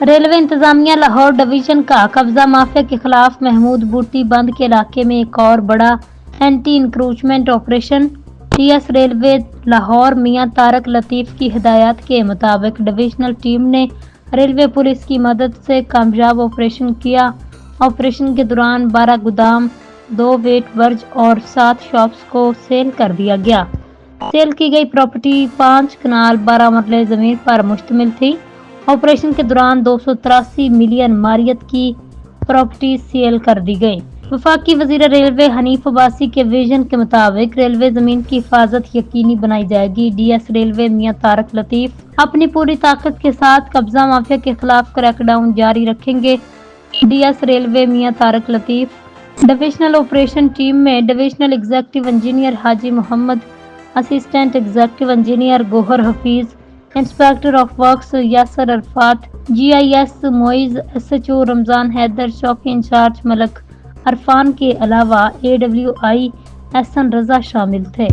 Railway इंतजामिया Lahore division का कब्जा माफिया के खिलाफ महमूद बूटी बंद के इलाके में एक और बड़ा anti encroachment operation. DS railway Lahore Mian Tarak Latif की हिदायत के मुताबिक डिविजनल टीम ने रेलवे पुलिस की मदद से कामयाब ऑपरेशन किया। ऑपरेशन के दौरान 12 गोदाम, 2 वेट बर्ज और 7 शॉप्स को सेल कर दिया गया। सेल की गई प्रॉपर्टी 5 कनाल 12 मरले जमीन पर मुश्तमिल थी। ऑपरेशन के दौरान 283 मिलियन मारियत की प्रॉपर्टी सेल कर दी गई। वफाकी वजीर रेलवे हनीफ अब्बासी के विजन के मुताबिक रेलवे जमीन की हिफाजत यकीनी बनाई जाएगी। डीएस रेलवे मियां तारक लतीफ अपनी पूरी ताकत के साथ कब्जा माफिया के खिलाफ क्रैकडाउन जारी रखेंगे। डीएस रेलवे मियां Tarak Latif divisional operation team में divisional executive engineer Haji Mohammad, assistant executive engineer Gohar Hafeez, inspector of works Yasir Arafat, GIS Moiz, SHO Ramzan Haider, चौकी इंचार्ज मलक अरफान के अलावा एडब्ल्यूआई एहसन रजा शामिल थे।